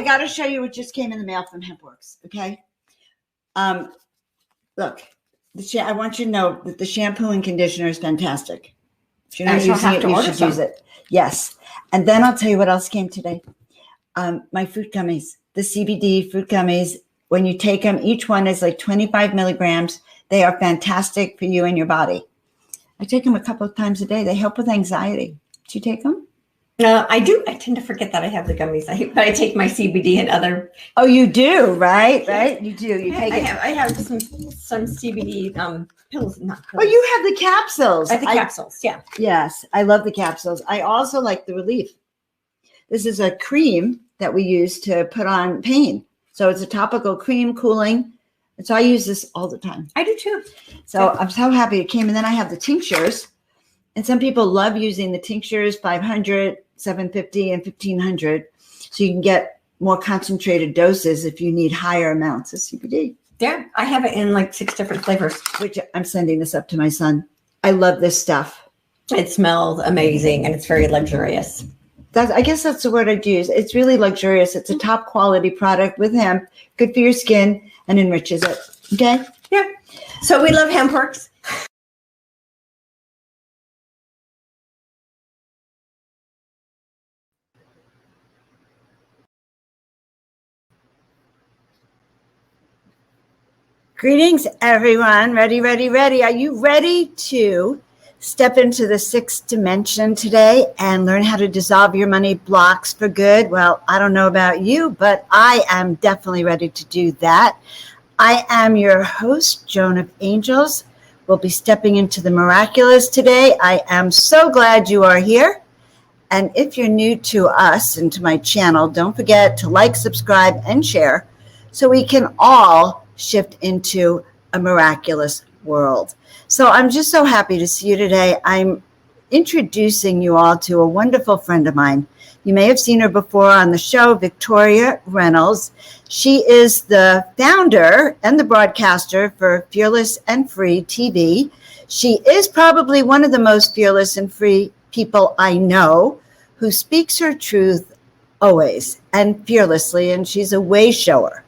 got to show you what just came in the mail from HempWorks. Okay. Look, I want you to know that the shampoo and conditioner is fantastic. If you're not using it, you should use it. Yes. And then I'll tell you what else came today. My fruit gummies, the CBD fruit gummies. When you take them, each one is like 25 milligrams. They are fantastic for you and your body. I take them a couple of times a day. They help with anxiety. Do you take them? I do. I tend to forget that I have the gummies. But I take my CBD and other. Oh, you do, right? Right? You do. You take it. I have some CBD pills. Not pills. Oh, you have the capsules. I have the capsules. Yeah. Yes, I love the capsules. I also like the Relief. This is a cream that we use to put on pain. So it's a topical cream, cooling. And so I use this all the time. I do too. So I'm so happy it came. And then I have the tinctures. And some people love using the tinctures, 500, 750, and 1500. So you can get more concentrated doses if you need higher amounts of CBD. Yeah, I have it in like 6 different flavors. Which I'm sending this up to my son. I love this stuff. It smells amazing and it's very luxurious. I guess that's the word I'd use. It's really luxurious. It's a top quality product with hemp, good for your skin, and enriches it. Okay? Yeah. So we love HempWorks. Greetings, everyone. Ready, ready, ready. Are you ready to step into the 6th dimension today and learn how to dissolve your money blocks for good? Well, I don't know about you, but I am definitely ready to do that. I am your host, Joan of Angels. We'll be stepping into the miraculous today. I am so glad you are here. And if you're new to us and to my channel, don't forget to like, subscribe, and share so we can all shift into a miraculous world. So I'm just so happy to see you today. I'm introducing you all to a wonderful friend of mine. You may have seen her before on the show, Victoria Reynolds. She is the founder and the broadcaster for Fearless and Free TV. She is probably one of the most fearless and free people I know, who speaks her truth always and fearlessly, and she's a way shower.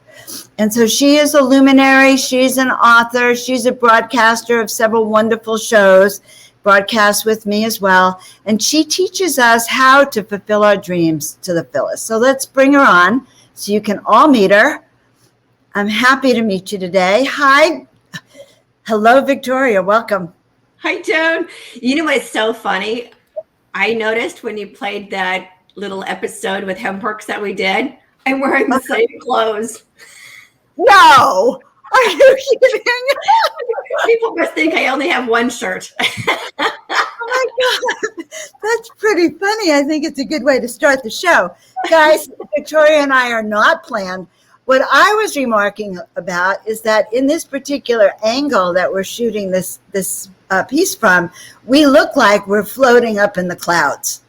And so she is a luminary, she's an author, she's a broadcaster of several wonderful shows, broadcasts with me as well. And she teaches us how to fulfill our dreams to the fullest. So let's bring her on so you can all meet her. I'm happy to meet you today. Hi. Hello, Victoria. Welcome. Hi, Joan. You know what's so funny? I noticed when you played that little episode with HempWorks that we did, I'm wearing the same clothes. No, are you kidding? People must think I only have one shirt. Oh my God, that's pretty funny. I think it's a good way to start the show. Guys, Victoria and I are not planned. What I was remarking about is that in this particular angle that we're shooting this piece from, we look like we're floating up in the clouds.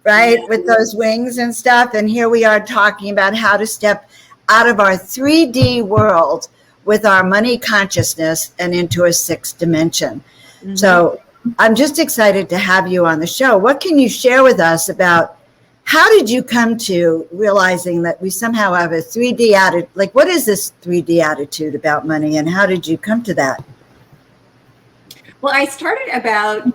Right? Yeah. With those wings and stuff. And here we are talking about how to step out of our 3D world with our money consciousness and into a 6th dimension. Mm-hmm. So I'm just excited to have you on the show. What can you share with us about how did you come to realizing that we somehow have a 3D attitude? Like, what is this 3D attitude about money, and how did you come to that? Well, I started about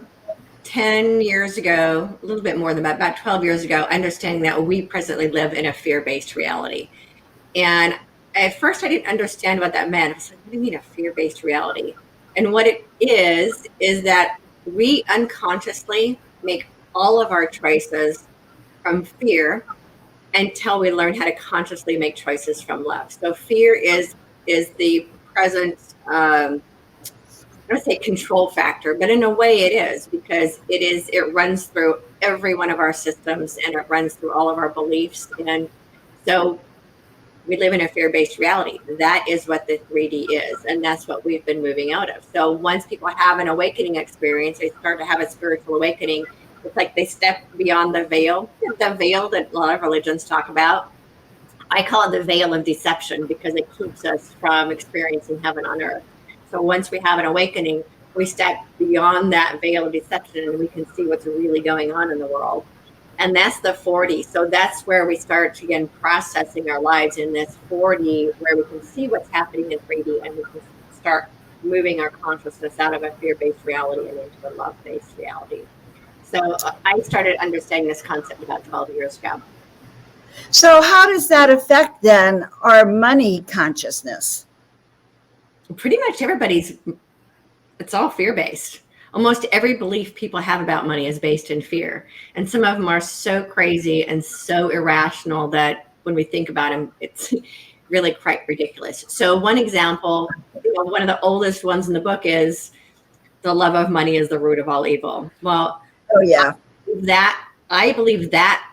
10 years ago, a little bit more than about 12 years ago, understanding that we presently live in a fear-based reality. And at first I didn't understand what that meant. I was like, what do you mean a fear-based reality? And what it is that we unconsciously make all of our choices from fear until we learn how to consciously make choices from love. So fear is the present, I don't say control factor, but in a way it is, because it runs through every one of our systems and it runs through all of our beliefs. And so we live in a fear-based reality. That is what the 3D is. And that's what we've been moving out of. So once people have an awakening experience, they start to have a spiritual awakening. It's like they step beyond the veil that a lot of religions talk about. I call it the veil of deception because it keeps us from experiencing heaven on earth. So once we have an awakening, we step beyond that veil of deception and we can see what's really going on in the world. And that's the 40. So that's where we start to begin processing our lives in this 40, where we can see what's happening in 3D, and we can start moving our consciousness out of a fear-based reality and into a love-based reality. So I started understanding this concept about 12 years ago. So how does that affect then our money consciousness? Pretty much it's all fear-based. Almost every belief people have about money is based in fear. And some of them are so crazy and so irrational that when we think about them, it's really quite ridiculous. So one example, one of the oldest ones in the book is the love of money is the root of all evil. Well, Oh, yeah. I believe that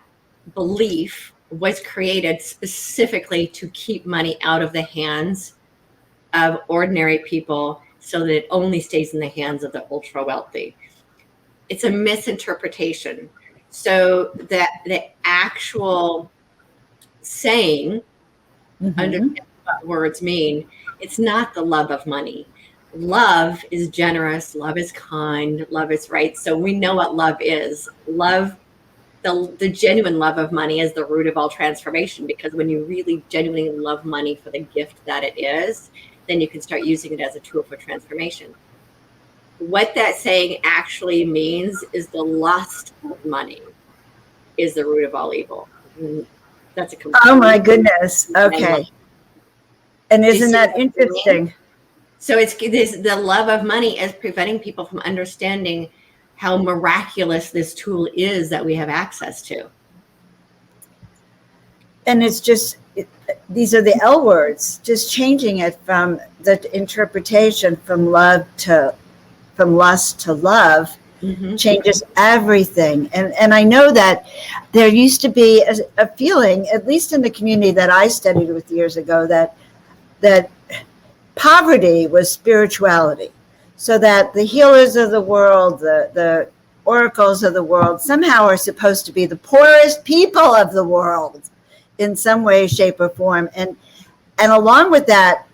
belief was created specifically to keep money out of the hands of ordinary people so that it only stays in the hands of the ultra wealthy. It's a misinterpretation. So that the actual saying, understand what words mean, it's not the love of money. Love is generous, love is kind, love is right. So we know what love is. Love, the genuine love of money is the root of all transformation, because when you really genuinely love money for the gift that it is, then you can start using it as a tool for transformation. What that saying actually means is the lust of money is the root of all evil. That's a complete. Oh my goodness. Okay. And isn't that interesting? So it's the love of money is preventing people from understanding how miraculous this tool is that we have access to. And it's just, these are the L words, just changing it from the interpretation from lust to love changes everything. And I know that there used to be a feeling, at least in the community that I studied with years ago, that poverty was spirituality. So that the healers of the world, the oracles of the world, somehow are supposed to be the poorest people of the world in some way, shape, or form. And along with that,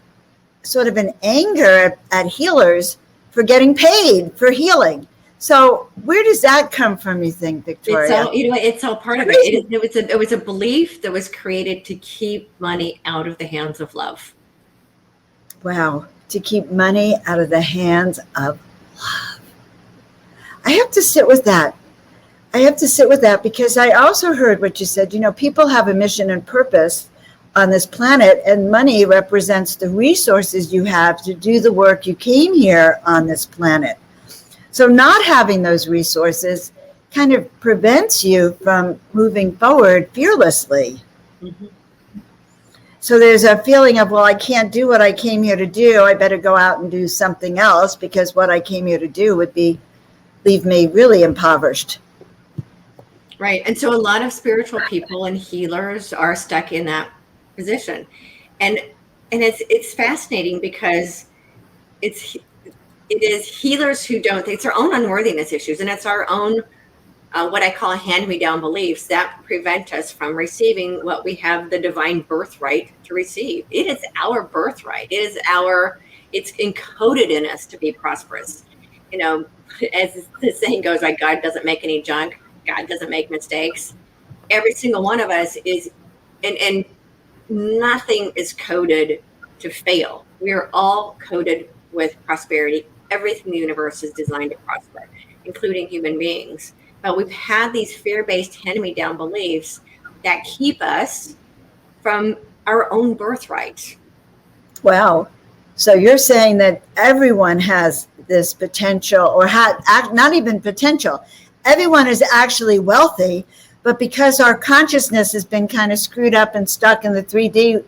sort of an anger at healers for getting paid for healing. So where does that come from, you think, Victoria? It's all part of it. It was a belief that was created to keep money out of the hands of love. Wow. To keep money out of the hands of love. I have to sit with that. Because I also heard what you said. People have a mission and purpose on this planet, and money represents the resources you have to do the work you came here on this planet. So not having those resources kind of prevents you from moving forward fearlessly. Mm-hmm. So there's a feeling of, well, I can't do what I came here to do. I better go out and do something else, because what I came here to do would leave me really impoverished. Right. And so a lot of spiritual people and healers are stuck in that position. And it's fascinating, because it is healers who don't, it's our own unworthiness issues, and it's our own what I call hand-me-down beliefs that prevent us from receiving what we have the divine birthright to receive. It is our birthright. It's encoded in us to be prosperous. As the saying goes, like, God doesn't make any junk. God doesn't make mistakes. Every single one of us is, and nothing is coded to fail. We are all coded with prosperity. Everything in the universe is designed to prosper, including human beings. But we've had these fear-based hand-me-down beliefs that keep us from our own birthright. Wow. So you're saying that everyone has this potential, or not even potential. Everyone is actually wealthy, but because our consciousness has been kind of screwed up and stuck in the 3D,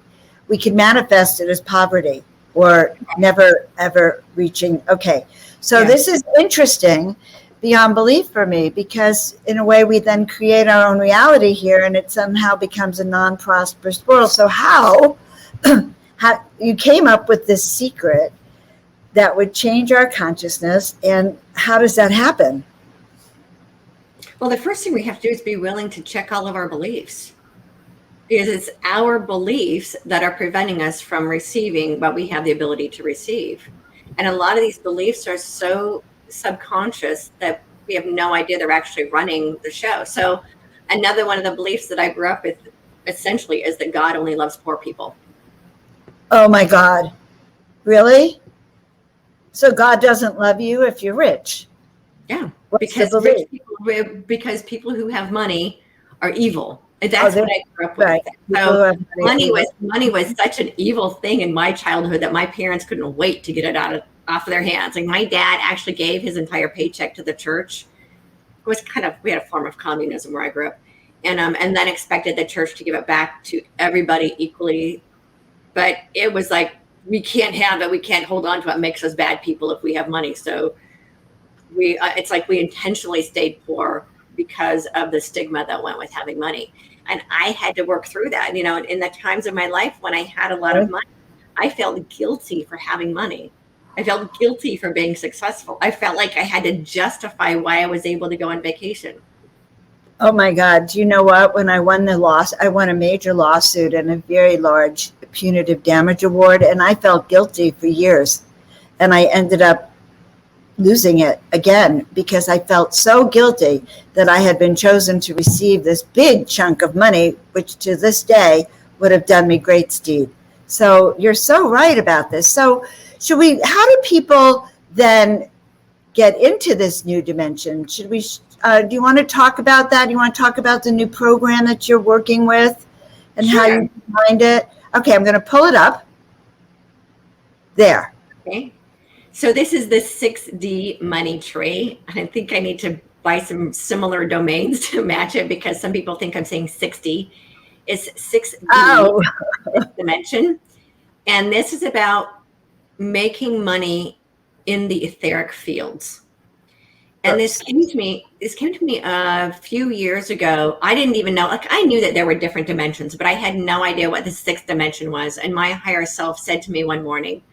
we can manifest it as poverty or never, ever reaching. Okay. So This is interesting beyond belief for me, because in a way we then create our own reality here, and it somehow becomes a non-prosperous world. So how you came up with this secret that would change our consciousness, and how does that happen? Well, the first thing we have to do is be willing to check all of our beliefs, because it's our beliefs that are preventing us from receiving what we have the ability to receive. And a lot of these beliefs are so subconscious that we have no idea they're actually running the show. So Another one of the beliefs that I grew up with essentially is that God only loves poor people. Oh my God. Really? So God doesn't love you if you're rich? Yeah, What's the belief? because people who have money are evil. And Oh, that's what I grew up with. right. People So who have money are evil. money was such an evil thing in my childhood that my parents couldn't wait to get it off of their hands. Like my dad actually gave his entire paycheck to the church. It was we had a form of communism where I grew up, and then expected the church to give it back to everybody equally. But it was like, we can't have it. We can't hold on to it. It makes us bad people if we have money. So it's like we intentionally stayed poor because of the stigma that went with having money. And I had to work through that. In the times of my life when I had a lot of money, I felt guilty for having money. I felt guilty for being successful. I felt like I had to justify why I was able to go on vacation. Oh my God. Do you know what? When I won I won a major lawsuit and a very large punitive damage award, and I felt guilty for years. And I ended up losing it again because I felt so guilty that I had been chosen to receive this big chunk of money, which to this day would have done me great stead. So you're so right about this. So how do people then get into this new dimension? Do you want to talk about that? Do you want to talk about the new program that you're working with and Sure. how you find it? Okay, I'm going to pull it up. There. Okay. So this is the 6D money tree. I think I need to buy some similar domains to match it because some people think I'm saying 60. It's 6D dimension. And this is about making money in the etheric fields. And this came to me a few years ago. I didn't even know, I knew that there were different dimensions, but I had no idea what the 6th dimension was. And my higher self said to me one morning,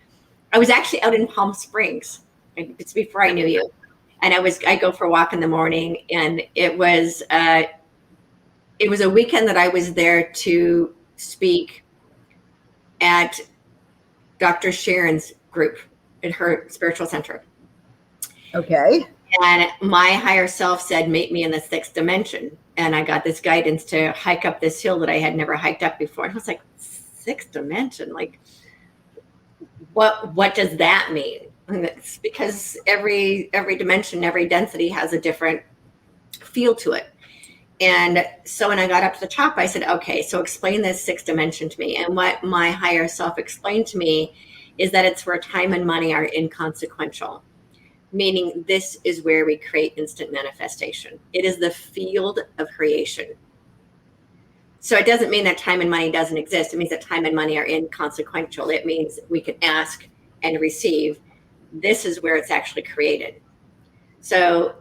I was actually out in Palm Springs. It's before I knew you. And I go for a walk in the morning, and it was a weekend that I was there to speak at Dr. Sharon's group at her spiritual center. Okay. And my higher self said, meet me in the 6th dimension. And I got this guidance to hike up this hill that I had never hiked up before. And I was like, 6th dimension? Like, what does that mean? And it's because every dimension, every density has a different feel to it. And so when I got up to the top, I said, okay, so explain this 6th dimension to me. And what my higher self explained to me is that it's where time and money are inconsequential, meaning this is where we create instant manifestation. It is the field of creation. So it doesn't mean that time and money doesn't exist. It means that time and money are inconsequential. It means we can ask and receive. This is where it's actually created. So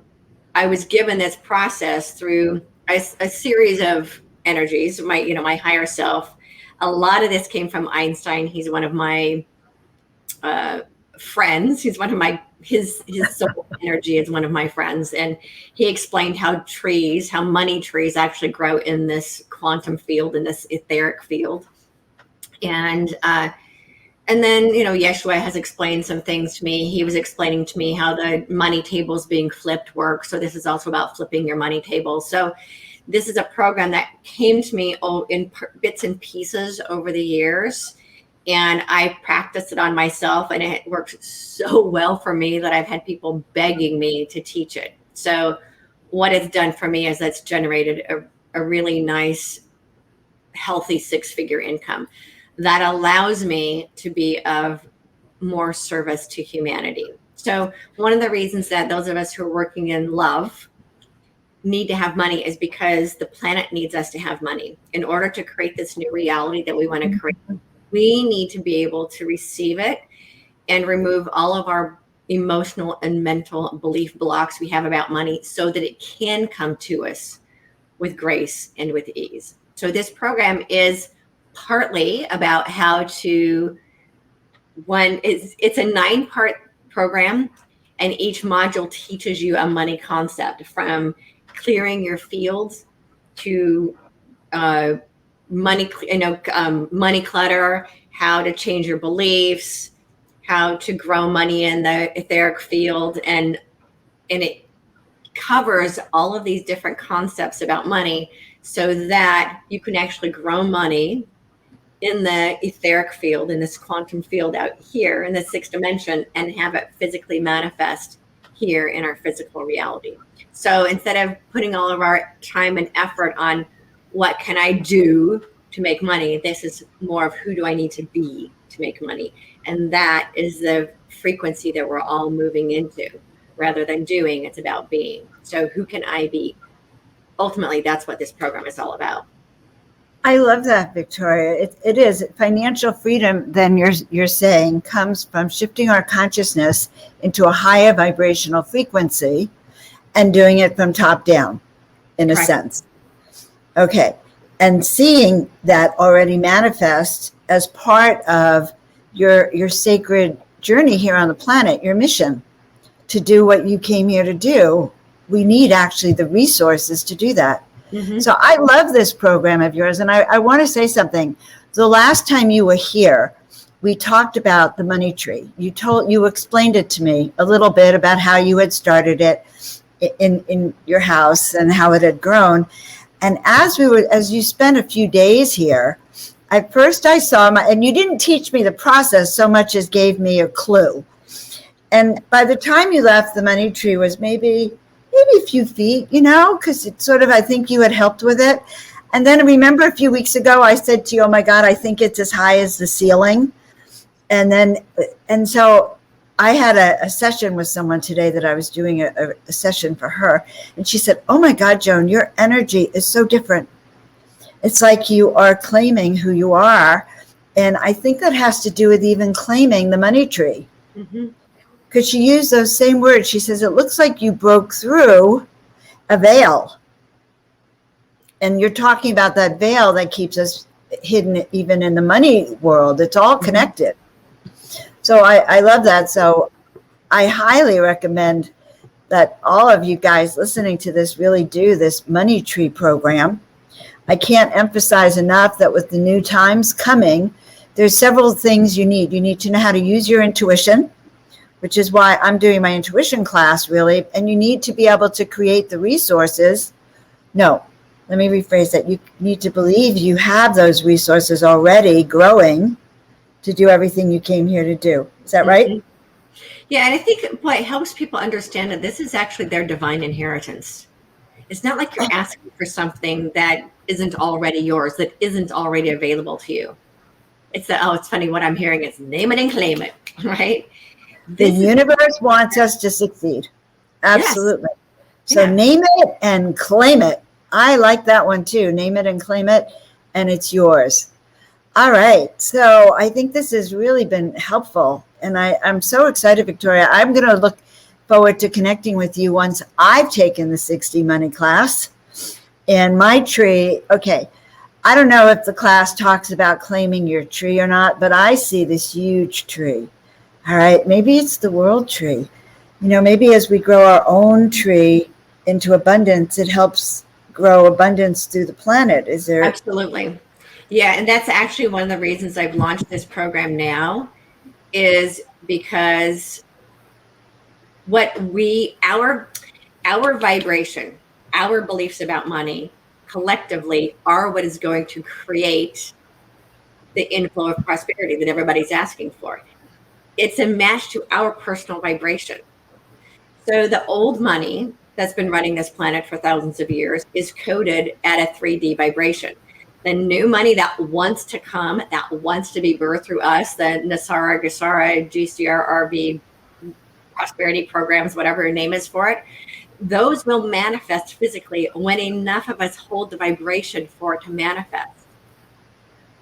I was given this process through a series of energies, my higher self. A lot of this came from Einstein. He's one of my friends. He's one of his soul energy is one of my friends. And he explained how money trees actually grow in this quantum field, in this etheric field. And then, Yeshua has explained some things to me. He was explaining to me how the money tables being flipped work. So this is also about flipping your money table. So this is a program that came to me in bits and pieces over the years. And I practiced it on myself, and it worked so well for me that I've had people begging me to teach it. So what it's done for me is that's generated a really nice, healthy 6-figure income that allows me to be of more service to humanity. So one of the reasons that those of us who are working in love need to have money is because the planet needs us to have money in order to create this new reality that we want to create. We need to be able to receive it and remove all of our emotional and mental belief blocks we have about money so that it can come to us with grace and with ease. So this program is partly about how to, it's a 9-part program, and each module teaches you a money concept, from clearing your fields to money clutter, how to change your beliefs, how to grow money in the etheric field, and it covers all of these different concepts about money so that you can actually grow money in the etheric field, in this quantum field out here in the sixth dimension, and have it physically manifest here in our physical reality. So instead of putting all of our time and effort on what can I do to make money, this is more of who do I need to be to make money. And that is the frequency that we're all moving into. Rather than doing, it's about being. So who can I be? Ultimately, that's what this program is all about. I love that, Victoria. It is financial freedom. Then you're saying comes from shifting our consciousness into a higher vibrational frequency and doing it from top down, in a sense. Okay, and seeing that already manifest as part of your sacred journey here on the planet, your mission to do what you came here to do. We need actually the resources to do that. Mm-hmm. So I love this program of yours. And I want to say something. The last time you were here, we talked about the money tree. You explained it to me a little bit about how you had started it in your house and how it had grown. And as you spent a few days here, at first I saw and you didn't teach me the process so much as gave me a clue. And by the time you left, the money tree was maybe a few feet, because it's sort of, I think you had helped with it. And then I remember a few weeks ago, I said to you, oh my God, I think it's as high as the ceiling. And so I had a session with someone today that I was doing a session for her. And she said, oh my God, Joan, your energy is so different. It's like you are claiming who you are. And I think that has to do with even claiming the money tree. Mm-hmm. Because she used those same words. She says, it looks like you broke through a veil. And you're talking about that veil that keeps us hidden even in the money world. It's all connected. So I love that. So I highly recommend that all of you guys listening to this really do this money tree program. I can't emphasize enough that with the new times coming, there's several things you need. You need to know how to use your intuition, which is why I'm doing my intuition class, really. And you need to be able to create the resources. No, let me rephrase that. You need to believe you have those resources already growing to do everything you came here to do. Is that right? Mm-hmm. Yeah, and I think what helps people understand that this is actually their divine inheritance. It's not like you're asking for something that isn't already yours, that isn't already available to you. It's it's funny, what I'm hearing is name it and claim it, right? The universe wants us to succeed. Absolutely. Yes. So name it and claim it. I like that one too. Name it and claim it, and it's yours. All right. So I think this has really been helpful. And I'm so excited, Victoria. I'm going to look forward to connecting with you once I've taken the 60 money class. And my tree, okay, I don't know if the class talks about claiming your tree or not, but I see this huge tree. All right, maybe it's the world tree. Maybe as we grow our own tree into abundance, it helps grow abundance through the planet. Is there? Absolutely. Yeah, and that's actually one of the reasons I've launched this program now, is because our vibration, our beliefs about money collectively are what is going to create the inflow of prosperity that everybody's asking for. It's a match to our personal vibration. So the old money that's been running this planet for thousands of years is coded at a 3D vibration. The new money that wants to come, that wants to be birthed through us, the Nasara, Gasara, GCRRV, prosperity programs, whatever your name is for it, those will manifest physically when enough of us hold the vibration for it to manifest.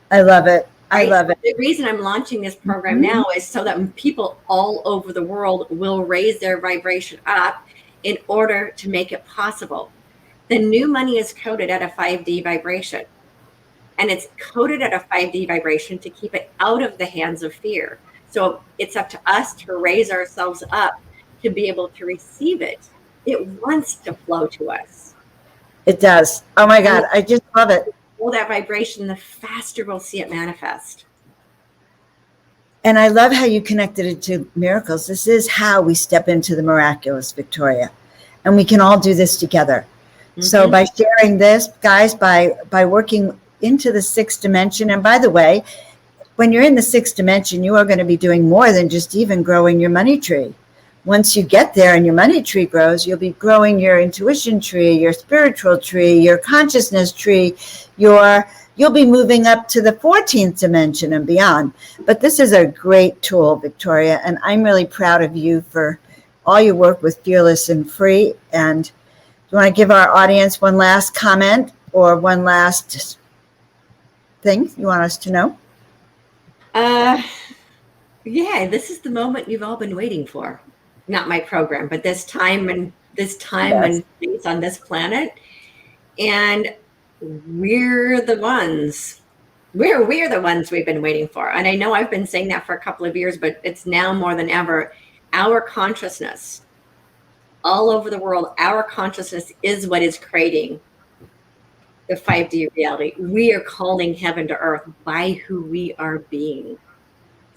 I love it. I love it. The reason I'm launching this program now is so that people all over the world will raise their vibration up in order to make it possible. The new money is coded at a 5D vibration. And it's coded at a 5D vibration to keep it out of the hands of fear. So it's up to us to raise ourselves up to be able to receive it. It wants to flow to us. It does. Oh my God, I just love it. That vibration, the faster we'll see it manifest. And I love how you connected it to miracles. This is how we step into the miraculous, Victoria. and we can all do this together. Mm-hmm. So by sharing this, guys, by working into the sixth dimension, and by the way, when you're in the sixth dimension, you are going to be doing more than just even growing your money tree. Once you get there and your money tree grows, you'll be growing your intuition tree, your spiritual tree, your consciousness tree, you'll be moving up to the 14th dimension and beyond. But this is a great tool, Victoria, and I'm really proud of you for all your work with Fearless and Free. And do you want to give our audience one last comment or one last thing you want us to know? Yeah, this is the moment you've all been waiting for. Not my program, but this time and space on this planet. And we're the ones we've been waiting for. And I know I've been saying that for a couple of years, but it's now more than ever. Our consciousness all over the world, our consciousness is what is creating the 5D reality. We are calling heaven to earth by who we are being.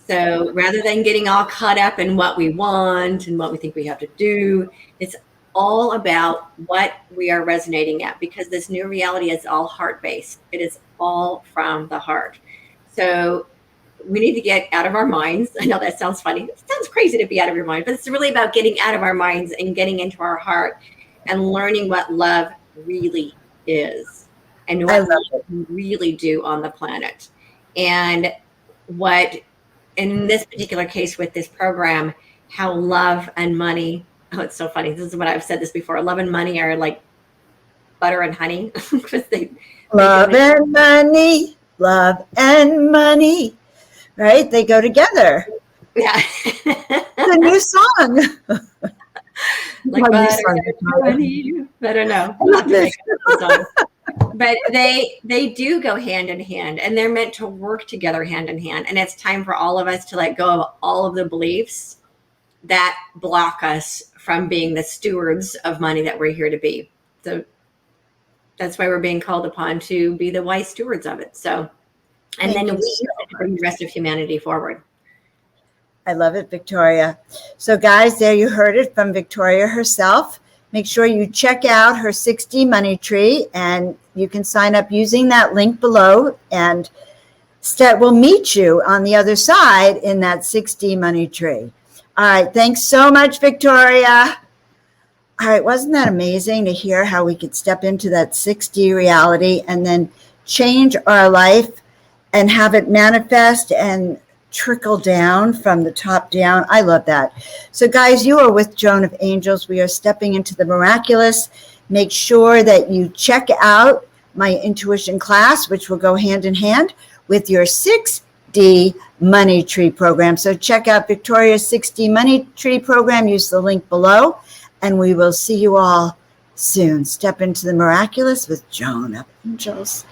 So rather than getting all caught up in what we want and what we think we have to do, it's all about what we are resonating at, because this new reality is all heart-based. It is all from the heart. So we need to get out of our minds. I know that sounds funny. It sounds crazy to be out of your mind, but it's really about getting out of our minds and getting into our heart and learning what love really is and what we really do on the planet. And what, in this particular case with this program, how love and money, oh, it's so funny. This is what I've said this before. Love and money are like butter and honey. Love and money, right? They go together. Yeah. It's a new song. Like butter and honey. I don't know. Not to make up the song. But they do go hand in hand, and they're meant to work together hand in hand. And it's time for all of us to let go of all of the beliefs that block us from being the stewards of money that we're here to be. So that's why we're being called upon to be the wise stewards of it. So, and then we bring the rest of humanity forward. I love it, Victoria. So guys, there you heard it from Victoria herself. Make sure you check out her 6D money tree, and you can sign up using that link below, and we'll meet you on the other side in that 6D money tree. All right. Thanks so much, Victoria. All right. Wasn't that amazing to hear how we could step into that 6D reality and then change our life and have it manifest and trickle down from the top down? I love that. So guys, you are with Joan of Angels. We are stepping into the miraculous. Make sure that you check out my intuition class, which will go hand in hand with your 6D money tree program. So check out Victoria's 6D money tree program. Use the link below, and we will see you all soon. Step into the miraculous with Joan of Angels.